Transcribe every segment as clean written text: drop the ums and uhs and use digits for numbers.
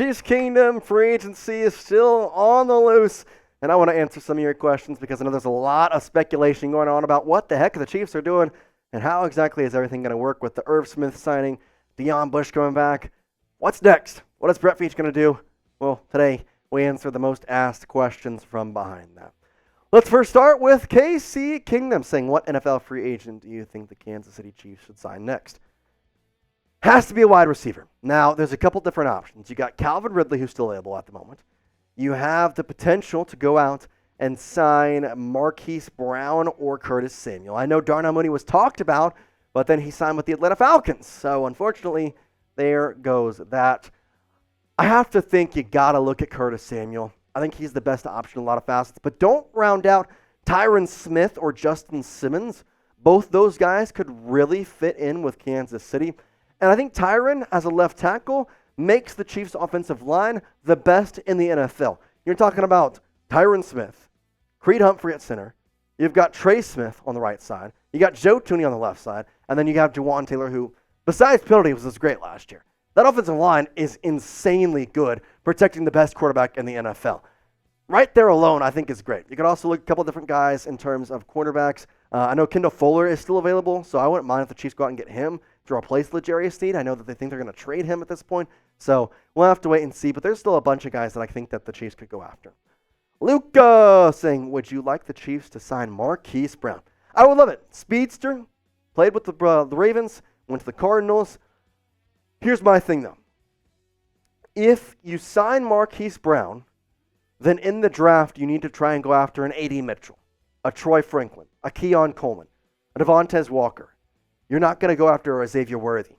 Chiefs Kingdom free agency is still on the loose, and I want to answer some of your questions because I know there's a lot of speculation going on about what the heck the Chiefs are doing and how exactly is everything going to work with the Irv Smith signing, Deion Bush coming back. What's next? What is Brett Veach going to do? Well, today we answer the most asked questions from behind that. Let's first start with KC Kingdom saying, what NFL free agent do you think the Kansas City Chiefs should sign next? Has to be a wide receiver. Now, there's a couple different options. You got Calvin Ridley, who's still available at the moment. You have the potential to go out and sign Marquise Brown or Curtis Samuel. I know Darnell Mooney was talked about, but then he signed with the Atlanta Falcons. So, unfortunately, there goes that. I have to think you got to look at Curtis Samuel. I think he's the best option in a lot of facets. But don't round out Tyron Smith or Justin Simmons. Both those guys could really fit in with Kansas City. And I think Tyron, as a left tackle, makes the Chiefs' offensive line the best in the NFL. You're talking about Tyron Smith, Creed Humphrey at center. You've got Trey Smith on the right side. You got Joe Tooney on the left side. And then you have Jawan Taylor, who, besides penalties, was great last year. That offensive line is insanely good, protecting the best quarterback in the NFL. Right there alone, I think is great. You could also look at a couple different guys in terms of quarterbacks. I know Kendall Fuller is still available, so I wouldn't mind if the Chiefs go out and get him to replace L'Jarius Sneed. I know that they think they're going to trade him at this point, so we'll have to wait and see. But there's still a bunch of guys that I think that the Chiefs could go after. Luca saying, would you like the Chiefs to sign Marquise Brown? I would love it. Speedster, played with the Ravens, went to the Cardinals. Here's my thing, though. If you sign Marquise Brown, then in the draft, you need to try and go after an A.D. Mitchell, a Troy Franklin, a Keon Coleman, a Devontae Walker. You're not going to go after a Xavier Worthy,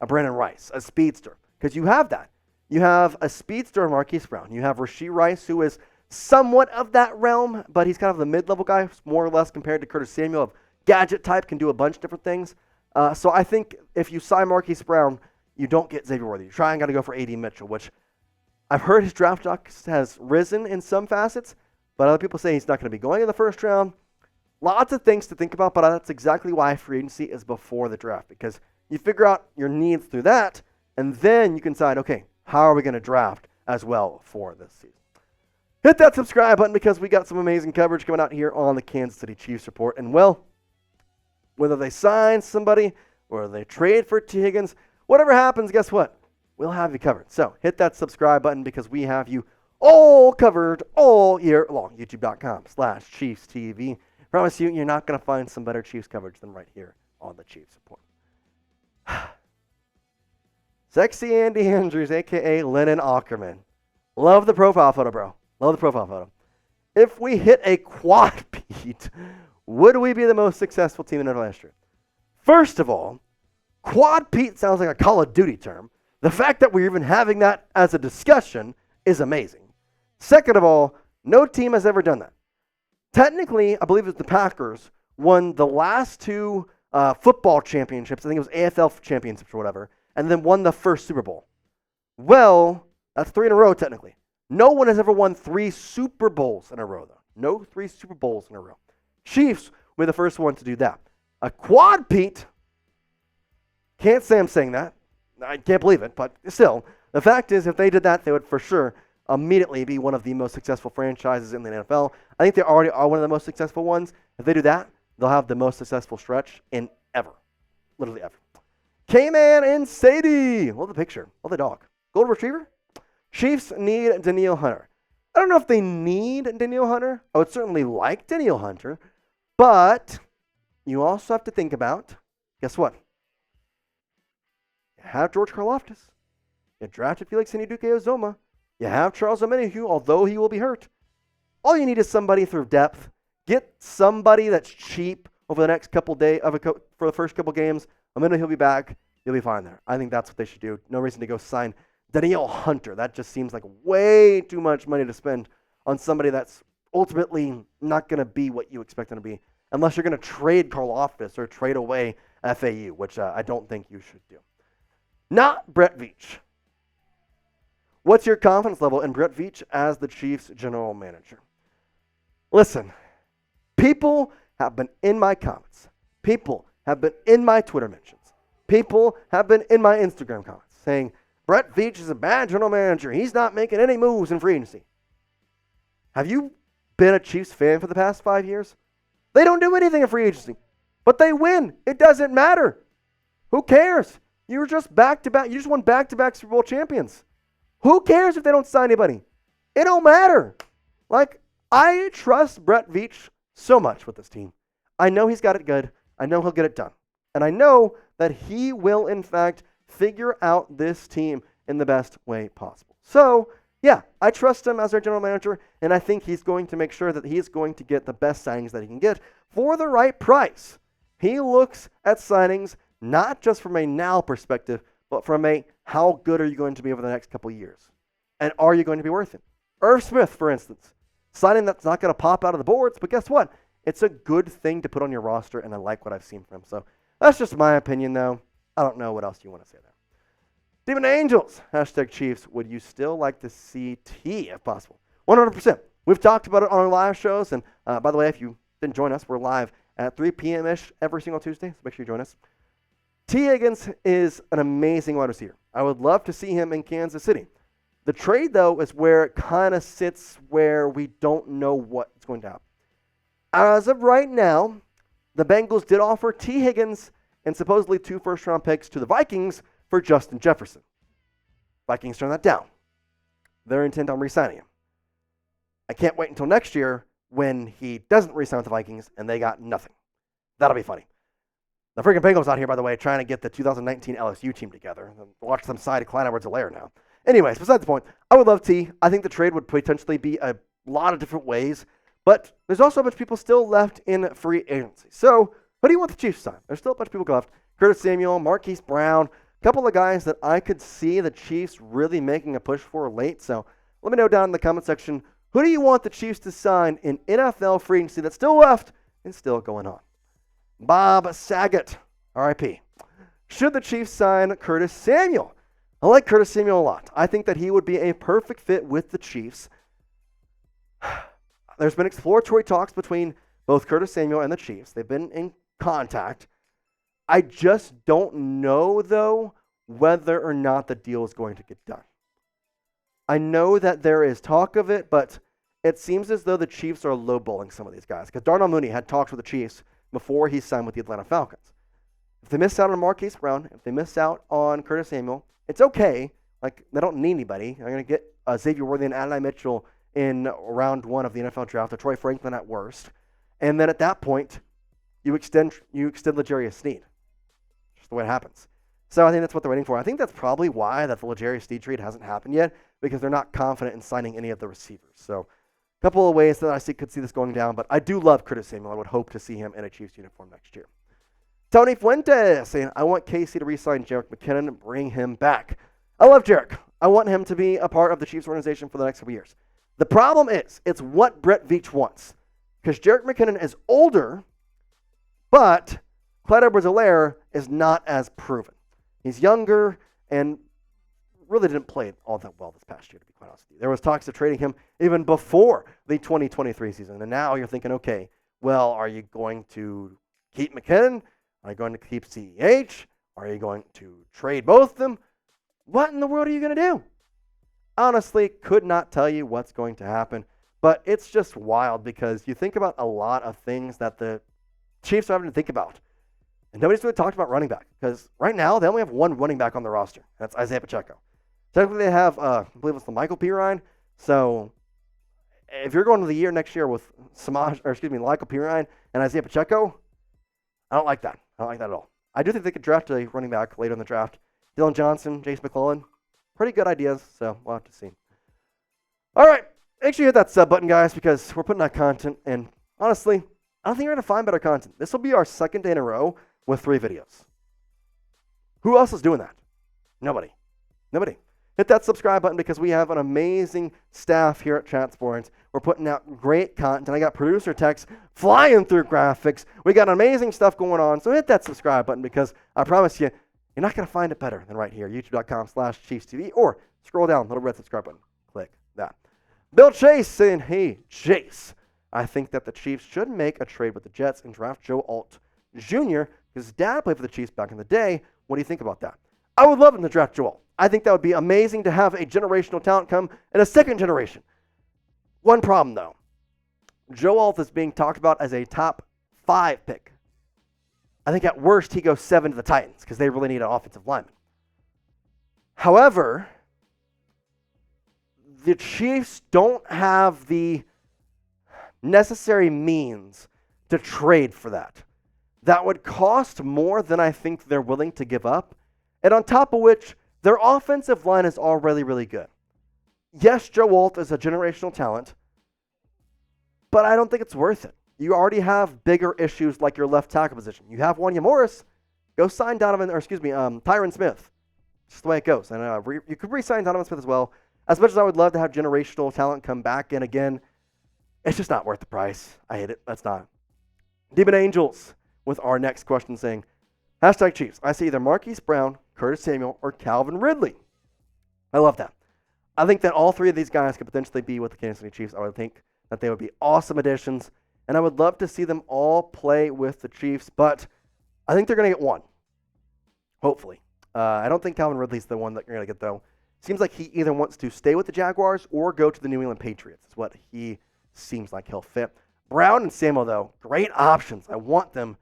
a Brandon Rice, a speedster, because you have that. You have a speedster in Marquise Brown. You have Rashee Rice, who is somewhat of that realm, but he's kind of the mid-level guy, more or less compared to Curtis Samuel, of gadget type, can do a bunch of different things. So I think if you sign Marquise Brown, you don't get Xavier Worthy. You try and got to go for A.D. Mitchell, which I've heard his draft stock has risen in some facets, but other people say he's not going to be going in the first round. Lots of things to think about, but that's exactly why free agency is before the draft, because you figure out your needs through that, and then you can decide, okay, how are we going to draft as well for this season? Hit that subscribe button because we got some amazing coverage coming out here on the Kansas City Chiefs Report. And, well, whether they sign somebody or they trade for Tee Higgins, whatever happens, guess what? We'll have you covered. So hit that subscribe button because we have you all covered all year long. YouTube.com/ChiefsTV. Promise you, you're not going to find some better Chiefs coverage than right here on the Chiefs Report. Sexy Andy Andrews, a.k.a. Lennon Ackerman. Love the profile photo, bro. Love the profile photo. If we hit a quad-peat, would we be the most successful team in NFL history? First of all, quad-peat sounds like a Call of Duty term. The fact that we're even having that as a discussion is amazing. Second of all, no team has ever done that. Technically, I believe it was the Packers won the last two football championships. I think it was AFL championships or whatever, and then won the first Super Bowl. Well, that's 3 in a row technically. No one has ever won 3 Super Bowls in a row, though. No 3 Super Bowls in a row. Chiefs were the first one to do that. A quad-peat, can't say I'm saying that. I can't believe it, but still, the fact is, if they did that, they would for sure immediately be one of the most successful franchises in the NFL. I think they already are one of the most successful ones. If they do that, they'll have the most successful stretch in ever. Literally ever. K-Man and Sadie. Love the picture. Love the dog. Golden Retriever. Chiefs need Danielle Hunter. I don't know if they need Danielle Hunter. I would certainly like Danielle Hunter, but you also have to think about, guess what? You have George Karlaftis. You drafted Felix Siniduke-Ozoma. You have Charles Omenihu, although he will be hurt. All you need is somebody through depth. Get somebody that's cheap over the next couple days for the first couple games. Omenihu will be back. You'll be fine there. I think that's what they should do. No reason to go sign Danielle Hunter. That just seems like way too much money to spend on somebody that's ultimately not going to be what you expect them to be, unless you're going to trade Karlaftis or trade away FAU, which I don't think you should do. Not Brett Veach. What's your confidence level in Brett Veach as the Chiefs general manager? Listen, people have been in my comments. People have been in my Twitter mentions. People have been in my Instagram comments saying, Brett Veach is a bad general manager. He's not making any moves in free agency. Have you been a Chiefs fan for the past 5 years? They don't do anything in free agency, but they win. It doesn't matter. Who cares? You're just back-to-back. You just won back-to-back Super Bowl champions. Who cares if they don't sign anybody? It don't matter. Like, I trust Brett Veach so much with this team. I know he's got it good. I know he'll get it done. And I know that he will, in fact, figure out this team in the best way possible. So, yeah, I trust him as their general manager, and I think he's going to make sure that he's going to get the best signings that he can get for the right price. He looks at signings not just from a now perspective, but from a how good are you going to be over the next couple of years? And are you going to be worth it? Irv Smith, for instance, signing that's not going to pop out of the boards, but guess what? It's a good thing to put on your roster, and I like what I've seen from him. So that's just my opinion, though. I don't know what else you want to say there. Demon Angels, hashtag Chiefs. Would you still like to see T if possible? 100%. We've talked about it on our live shows. And by the way, if you didn't join us, we're live at 3 p.m.-ish every single Tuesday. So make sure you join us. Tee Higgins is an amazing wide receiver. I would love to see him in Kansas City. The trade, though, is where it kind of sits where we don't know what's going to happen. As of right now, the Bengals did offer Tee Higgins and supposedly 2 first-round picks to the Vikings for Justin Jefferson. Vikings turned that down. They're intent on re-signing him. I can't wait until next year when he doesn't re-sign with the Vikings and they got nothing. That'll be funny. The freaking Bengals out here, by the way, trying to get the 2019 LSU team together. Watch them side Clyde Edwards-Helaire now. Anyways, besides the point, I would love T. I think the trade would potentially be a lot of different ways, but there's also a bunch of people still left in free agency. So, who do you want the Chiefs to sign? There's still a bunch of people left. Curtis Samuel, Marquise Brown, a couple of guys that I could see the Chiefs really making a push for late. So, let me know down in the comment section, who do you want the Chiefs to sign in NFL free agency that's still left and still going on? Bob Saget, RIP. Should the Chiefs sign Curtis Samuel? I like Curtis Samuel a lot. I think that he would be a perfect fit with the Chiefs. There's been exploratory talks between both Curtis Samuel and the Chiefs. They've been in contact. I just don't know, though, whether or not the deal is going to get done. I know that there is talk of it, but it seems as though the Chiefs are lowballing some of these guys. Because Darnell Mooney had talks with the Chiefs before he signed with the Atlanta Falcons. If they miss out on Marquise Brown, if they miss out on Curtis Samuel, it's okay. Like, they don't need anybody. They're going to get Xavier Worthy and Adonai Mitchell in round 1 of the NFL draft, or Troy Franklin at worst. And then at that point, you extend L'Jarius Sneed. Just the way it happens. So I think that's what they're waiting for. I think that's probably why that the L'Jarius Sneed trade hasn't happened yet, because they're not confident in signing any of the receivers. So a couple of ways that I could see this going down, but I do love Curtis Samuel. I would hope to see him in a Chiefs uniform next year. Tony Fuentes saying, I want KC to re-sign Jerick McKinnon and bring him back. I love Jerick. I want him to be a part of the Chiefs organization for the next couple years. The problem is, it's what Brett Veach wants. Because Jerick McKinnon is older, but Clyde Edwards-Helaire is not as proven. He's younger and really didn't play all that well this past year, to be quite honest with you. There was talks of trading him even before the 2023 season. And now you're thinking, okay, well, are you going to keep McKinnon? Are you going to keep CEH? Are you going to trade both of them? What in the world are you going to do? Honestly, could not tell you what's going to happen. But it's just wild because you think about a lot of things that the Chiefs are having to think about. And nobody's really talked about running back. Because right now, they only have one running back on the roster. That's Isaiah Pacheco. Technically, they have, I believe it's the Michael Pirine. So if you're going to the year next year with Michael Pirine and Isaiah Pacheco, I don't like that. I don't like that at all. I do think they could draft a running back later in the draft. Dylan Johnson, Jace McClellan. Pretty good ideas, so we'll have to see. All right. Make sure you hit that sub button, guys, because we're putting out content. And honestly, I don't think you're going to find better content. This will be our second day in a row with 3 videos. Who else is doing that? Nobody. Hit that subscribe button because we have an amazing staff here at Chat Sports. We're putting out great content. I got producer Tex flying through graphics. We got amazing stuff going on. So hit that subscribe button because I promise you, you're not going to find it better than right here. YouTube.com/ChiefsTV, or scroll down, little red subscribe button. Click that. Bill Chase saying, hey, Chase, I think that the Chiefs should make a trade with the Jets and draft Joe Alt Jr. because his dad played for the Chiefs back in the day. What do you think about that? I would love him to draft Joe Alt. I think that would be amazing to have a generational talent come in a second generation. One problem, though. Joe Alt is being talked about as a top 5 pick. I think at worst he goes 7 to the Titans because they really need an offensive lineman. However, the Chiefs don't have the necessary means to trade for that. That would cost more than I think they're willing to give up. And on top of which, their offensive line is already really good. Yes, Joe Alt is a generational talent, but I don't think it's worth it. You already have bigger issues like your left tackle position. You have Wanya Morris. Go sign Tyron Smith. Just the way it goes. And you could re-sign Donovan Smith as well. As much as I would love to have generational talent come back in again, it's just not worth the price. I hate it. That's not. Demon Angels with our next question saying, #Chiefs. I see either Marquise Brown, Curtis Samuel, or Calvin Ridley. I love that. I think that all 3 of these guys could potentially be with the Kansas City Chiefs. I would think that they would be awesome additions, and I would love to see them all play with the Chiefs, but I think they're going to get one, hopefully. I don't think Calvin Ridley's the one that you're going to get, though. Seems like he either wants to stay with the Jaguars or go to the New England Patriots. It's what he seems like he'll fit. Brown and Samuel, though, great options. I want them.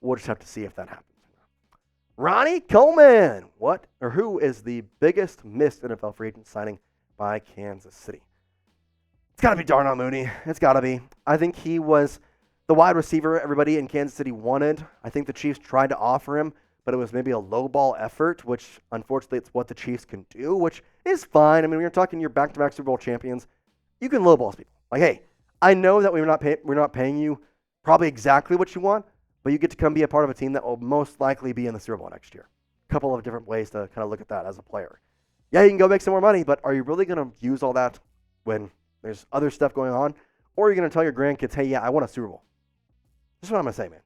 We'll just have to see if that happens. Ronnie Coleman. Who is the biggest missed NFL free agent signing by Kansas City? It's got to be Darnell Mooney. It's got to be. I think he was the wide receiver everybody in Kansas City wanted. I think the Chiefs tried to offer him, but it was maybe a low ball effort, which unfortunately it's what the Chiefs can do, which is fine. I mean, when you're talking your back-to-back Super Bowl champions, you can lowball people. Like, hey, I know that we're not paying you probably exactly what you want, but you get to come be a part of a team that will most likely be in the Super Bowl next year. A couple of different ways to kind of look at that as a player. Yeah, you can go make some more money, but are you really going to use all that when there's other stuff going on? Or are you going to tell your grandkids, hey, yeah, I want a Super Bowl? That's what I'm going to say, man.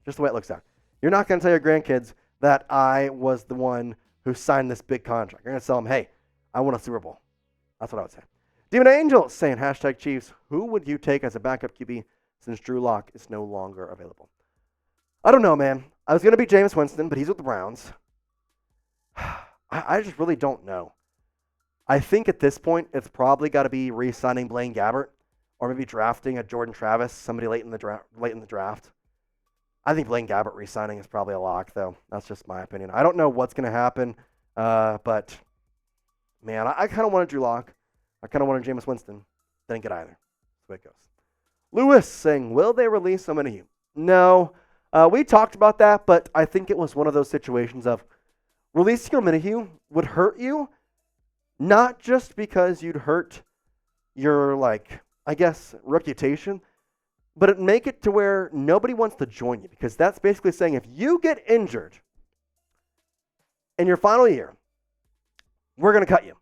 Just the way it looks out. You're not going to tell your grandkids that I was the one who signed this big contract. You're going to tell them, hey, I want a Super Bowl. That's what I would say. Demon Angel saying, #Chiefs. Who would you take as a backup QB since Drew Lock is no longer available? I don't know, man. I was going to be Jameis Winston, but he's with the Browns. I just really don't know. I think at this point, it's probably got to be re-signing Blaine Gabbert or maybe drafting a Jordan Travis, somebody late in the draft. I think Blaine Gabbert re-signing is probably a lock, though. That's just my opinion. I don't know what's going to happen, but, man, I kind of wanted Drew Lock. I kind of wanted Jameis Winston. Didn't get either. That's the way it goes. Lewis saying, will they release so many of you? No. We talked about that, but I think it was one of those situations of releasing Omenihu would hurt you, not just because you'd hurt your, reputation, but it'd make it to where nobody wants to join you, because that's basically saying if you get injured in your final year, we're going to cut you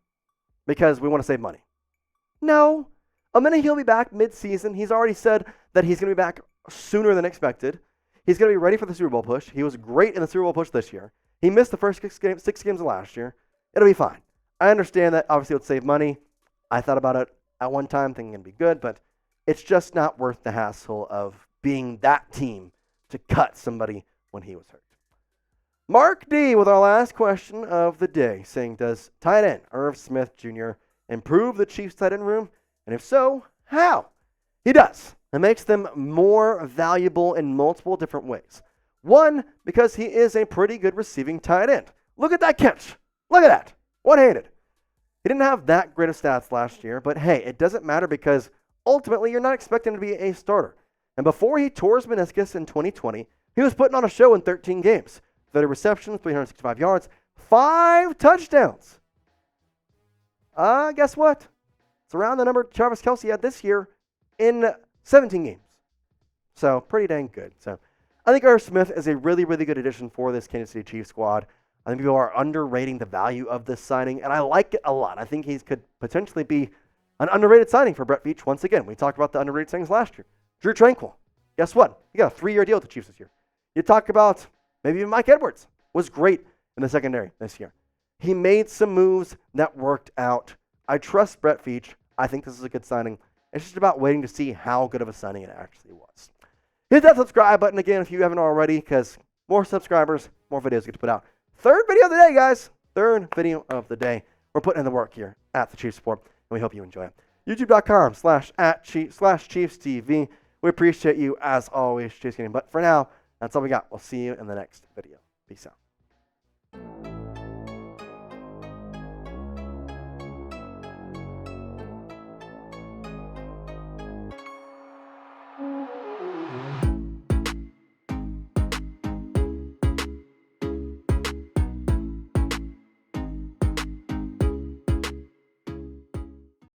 because we want to save money. No. Omenihu will be back mid-season. He's already said that he's going to be back sooner than expected. He's going to be ready for the Super Bowl push. He was great in the Super Bowl push this year. He missed the first 6 games of last year. It'll be fine. I understand that obviously it would save money. I thought about it at one time thinking it'd be good, but it's just not worth the hassle of being that team to cut somebody when he was hurt. Mark D with our last question of the day saying, does tight end Irv Smith Jr. improve the Chiefs tight end room? And if so, how? He does. It makes them more valuable in multiple different ways. One, because he is a pretty good receiving tight end. Look at that catch. Look at that. One-handed. He didn't have that great of stats last year, but hey, it doesn't matter because ultimately you're not expecting him to be a starter. And before he tore his meniscus in 2020, he was putting on a show in 13 games. 30 receptions, 365 yards, 5 touchdowns. Guess what? It's around the number Travis Kelce had this year in 17 games. So pretty dang good. So I think Irv Smith is a really, really good addition for this Kansas City Chiefs squad. I think people are underrating the value of this signing, and I like it a lot. I think he could potentially be an underrated signing for Brett Veach once again. We talked about the underrated signings last year. Drew Tranquill. Guess what? He got a 3-year deal with the Chiefs this year. You talk about maybe even Mike Edwards was great in the secondary this year. He made some moves that worked out. I trust Brett Veach. I think this is a good signing. It's just about waiting to see how good of a signing it actually was. Hit that subscribe button again if you haven't already, because more subscribers, more videos get to put out. 3rd video of the day, guys. third video of the day. We're putting in the work here at the Chiefs Report, and we hope you enjoy it. YouTube.com/@Chiefs TV. We appreciate you as always, Chiefs Game. But for now, that's all we got. We'll see you in the next video. Peace out.